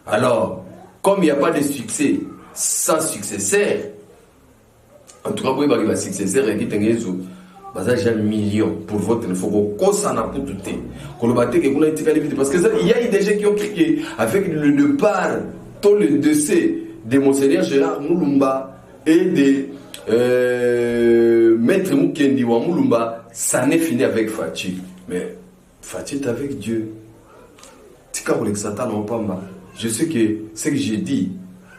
alors, comme il n'y a pas de succès sans successeur, en tout cas, vous avez un successeur qui t'aime Jésus. J'ai un million pour votre téléphone. Parce qu'il y a des gens qui ont crié avec le départ, tout le décès de Monseigneur Gérard Moulumba et de Maître Mukendi wa Moulumba, ça n'est fini avec Fachi. Mais Fachi est avec Dieu. Je sais que ce que j'ai dit,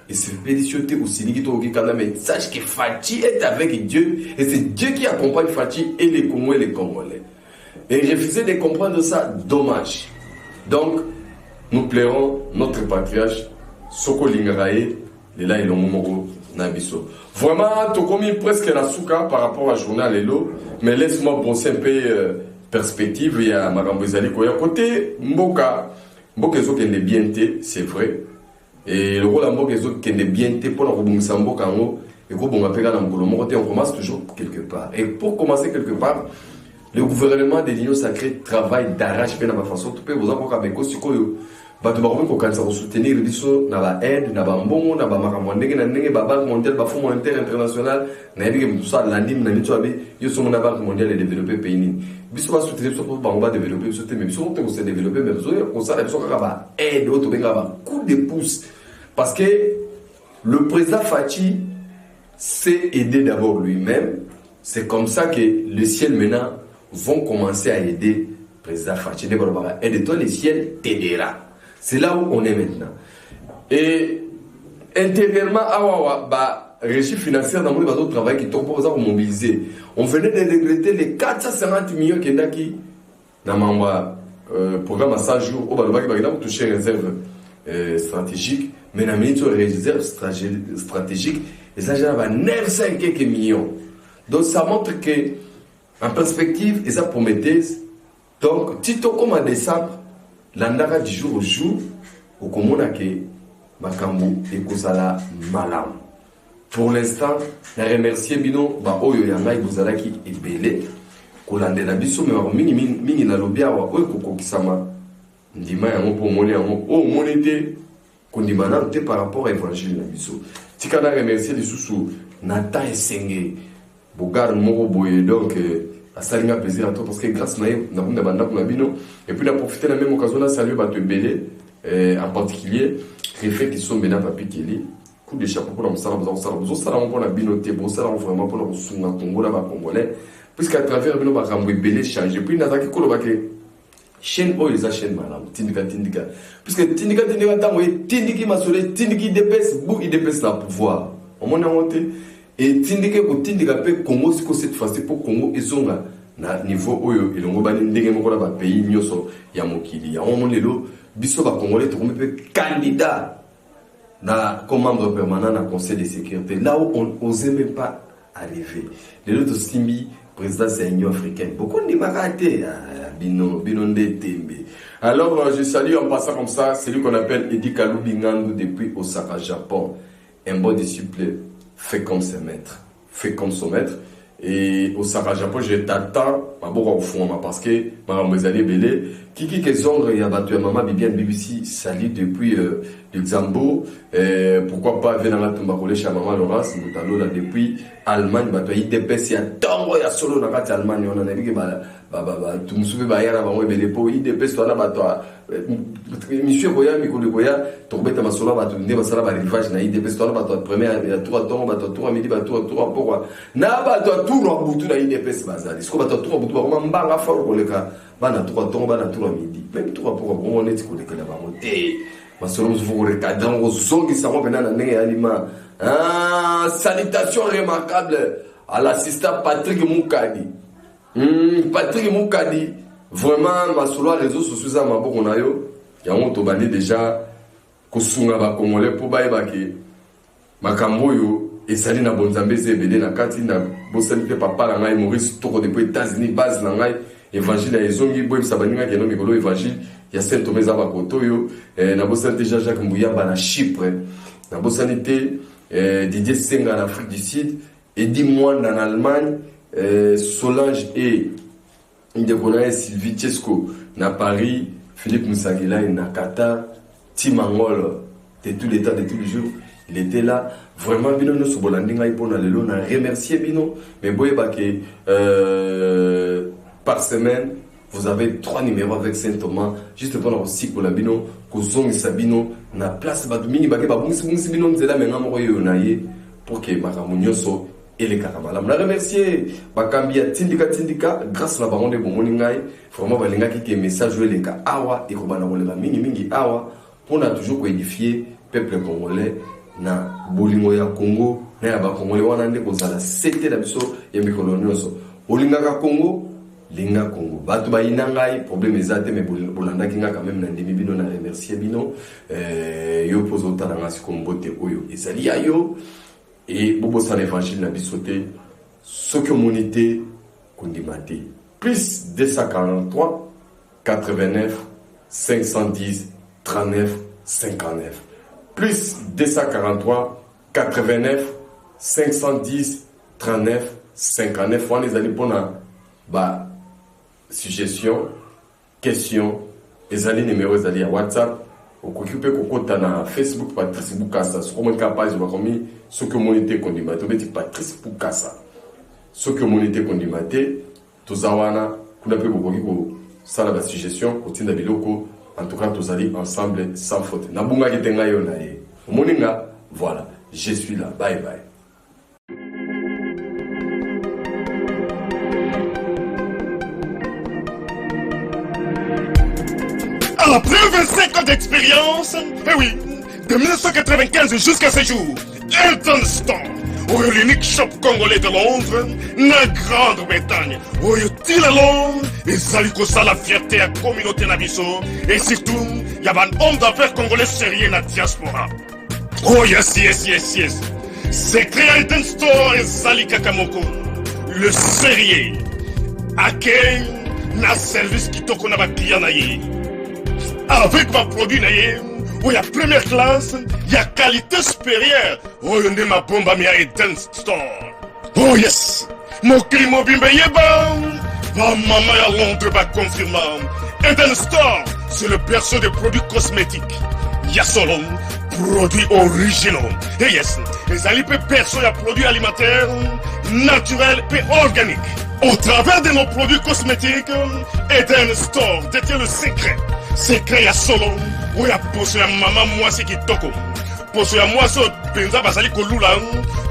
et c'est félicité aussi, mais sache que Fachi est avec Dieu, et c'est Dieu qui accompagne Fachi et les Congolais et les Congolais. Et refuser de comprendre ça, dommage. Donc, nous plairons notre patriarche, Soko Lingarae, et là, il est au moment Nabiso. Vraiment, tu as commis presque la souka par rapport à journal Hello, mais laisse-moi brosser un peu perspective. Il y a Marambo Ezali Koya. Côté Mboka Ezo qui est bien, c'est vrai. Et le rôle de Mboka Ezo qui est bien, pour la Robumisa Mboka Ngo, et qu'on on commence toujours quelque part. Et pour commencer quelque part, le gouvernement des lignes sacrées travaille d'arrache-pied dans ma façon. Tu peux vous encore avec aussi quoi. Bato bakome ko kanisa ko soutenir biso na ba aide na ba mbongo na ba makambo ndenge na ndenge ba banque mondiale ba fonds monétaire international na yebike tout ça landim na mitso abi yo so na banque mondiale de développer pays ni biso ba soutenir biso ba ba développer biso te mais biso ko se développer mais biso ko ça biso ka ba aide auto benga ba coup de pouce parce que le président Fachi s'est aidé d'abord lui-même. C'est comme ça que le ciel maintenant vont commencer à aider le président Fachi. Aide-toi, le ciel t'aidera. C'est là où on est maintenant. Et intérieurement, régie financière dans le travail qui t'ont pour mobiliser. On venait de regretter les 450 millions qui sont dans le programme à 100 jours. On va toucher une réserve stratégique, mais dans une réserve stratégique, et ça gère 900 quelques millions. Donc ça montre que, en perspective, et ça promettait. Donc, Tito comme en décembre, l'andara du jour au jour, au Komona ke Makambu et Kozala Malam. Pour l'instant, je remercie Bino, Oyo Yangai Bozalaki et Belé, Kolande la biso, mais mingi na lobia wa Oyo Koko Kisama, Ndima Yango pour Moni Yango, O Monete, Kondimana, par rapport à l'évangile na biso. Tikana remercie les sous Nata et Senge, Bogar Moro Boye, donc, ça a plaisir à toi parce que grâce à nous, et puis on a profité de la même occasion de saluer Bato Belé, en particulier, les faits qui sont bien à Papi Kelly, coup de chapeau pour la Moussala, vous savez, pour la binoté, vous savez vraiment pour la Souna Congo, là-bas, Congolais, puisqu'à travers le Bakambo Belé change, et puis il y a des chaîne oyo eza chaîne malamu tindika puisque tindika tango tindiki masole tindiki dépêche bu idépêche na pouvoir on mona monter et tindike ko tindika pe Congo siko cette fois-ci pour Congo ezonga na niveau oyo elongo bani ndenge moko na ba pays nyoso ya mokili ya on lelo biso ba congolais to pe candidat na comme membre permanent na conseil de sécurité là où on osait même pas arriver les autres simbi président de l'Union africaine beaucoup de maraté Binonde Tembe. Alors, je salue en passant comme ça celui qu'on appelle Edi Kaloubi Ngandu depuis Osaka, Japon. Un bon disciple fait comme ses maîtres. Fait comme son maître. Et Osaka, Japon, je t'attends au fond parce que Mme Bezali Belé, Kiki Kezongre, il y a battu Maman Bibiane BBC, salut depuis Luxembourg. Pourquoi pas venir à Tumbakolé chez Maman Laurence, Moutalo là depuis Allemagne, battu IDPS, il y a Tango, il y a Solo, dans l'Allemagne, on a dit que tu me souviens, il y a un peu IDPS, toi là, Monsieur Boya, Mikolo Boya, Torbet Amasola, Batunde, Basala, Barivage, na IDPS, toi là, premier tour à Tongo, tour à midi, tour à pourquoi. Na bato tour à Boutou, na IDPS, Bazali. Ce qu'on va tour à Boutou, on va en faire pour le cas. Bana tour à Tongo, bana tour à midi. Même tour à pourquoi, on est pour le cas là-bas. Masolom, vous recadrez, vous zongi, ça va venir à Nene Alima. Salutation remarquable à l'assistant Patrick Moukadi. Patrick Moukadi, vraiment masolo réseaux sociaux za maboko na yo yango to bandi déjà kosunga ba congolais pour bayeba ke makambo yo esali na bonzambe zebele na kati na bosali pe papa na ngai Maurice toko depuis États-Unis base na ngai évangile ya ezongi boy sabaninga keno mikolo évangile ya Saint Thomas za bakoto yo na bosali déjà Jacques Mbuyamba na Chypre na bosali te Didier Senga en Afrique du Sud Eddie Mwanda en Allemagne Solange et Indekona Sylvie Chesco na Paris Philippe Moussagila na Qatar Tim Angol de tous les temps de tous les jours il était là vraiment bino no sobolandinga ipona lelo na remercier bino mais boyeba ke par semaine vous avez 3 numéros avec Saint Thomas juste pendant aussi pour la bino kozongi sabino na place ba mingi ba ke ba bungisi bino nzela menga moko yo na ye pour que makamunyoso et les caramala na remercier bakambi ya tindika grâce na baronde bomoni ngai vraiment balinga ki message yo lenga awa et ko bana bolela mingi awa on a toujours édifié peuple congolais na bolingo ya Congo na ya ba congolais wana nde kozala c'était la biso ya mikolo nyonso olinga ka Congo linga Congo batu ba inangai problème ezate mais bolanda kinga quand même na ndimi bino na remercier bino yo pozo taranga sikombote oyo ezali ya yo et bobo san évangile na bisoté soki monité kondimate plus 243 89 510 39 59 plus 243 89 510 39 59 on les allez pour ba suggestion question les allez numéro les allez à WhatsApp au occuper kokota na Facebook Patrice Bukasa sur comment page va commis ce que monité kondimate beti Patrice Bukasa ce que monité kondimate tozawana kuna pe bokoki ko sala ba suggestion kotinda biloko. En tout cas, tous allez ensemble sans faute. Nabunga kitenga yo na ye. Moninga, voilà, je suis là. Bye bye. Après 25 ans d'expérience, eh oui, de 1995 jusqu'à ce jour, Elton Store, l'unique shop congolais de Londres, la Grande-Bretagne, où il et ça la fierté à la communauté Nabiso, et surtout, il y a un homme d'affaires congolais sérieux dans la diaspora. Oh yes. C'est créé Elton Store et Zali Kakamoko, le sérieux, à quel na service qui t'a qu'on a client avec ma produit où il y a première classe, il y a qualité supérieure. Oh, il y a ma bombe à Eden Store. Oh yes, mon crime bimbe yeba. Ma maman à Londres va confirmer. Eden Store, c'est le perso des produits cosmétiques. Il y a solo produits originaux. Et yes, les alipes perso il y a produits alimentaires, naturels et organiques. Au travers de nos produits cosmétiques, Eden Store détient le secret. Secret ya solo. Oya poso ya mama mwasi kitoko. Poso ya mwasi penza basali kolula.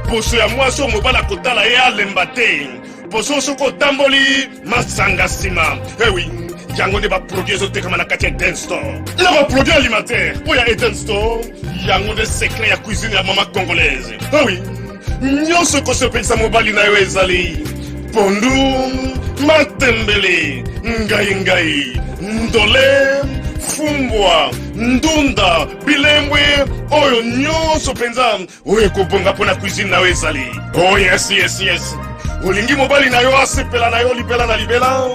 Poso ya mwasi mobala kotala ya lembate. Poso soko tamboli masanga sima. Eh oui, yango ne ba produit ezoteka na kati ya Eden Store. Na ba produit alimentaire. Oya Eden Store, yango de secret ya cuisine ya mama congolaise. Eh oui, nyonso ko se pensa mobali na yo ezali. Pondu, matembele, ngai, ndole, fumbwa, ndunda, bilembwe, oyo nyonso penza, oyo kobonga pona cuisine na ezali. Oh yes. Olingi mobali na yo asepela na yo libela na libela.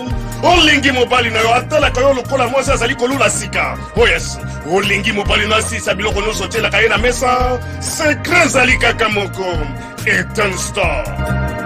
Olingi mobali na yo atala ka yo lokola mwasi azali kolula sika. Oh yes. Olingi mobali na si sabiloko nyonso tela ka ye na mesa. Secret zali kaka moko. Eden Store.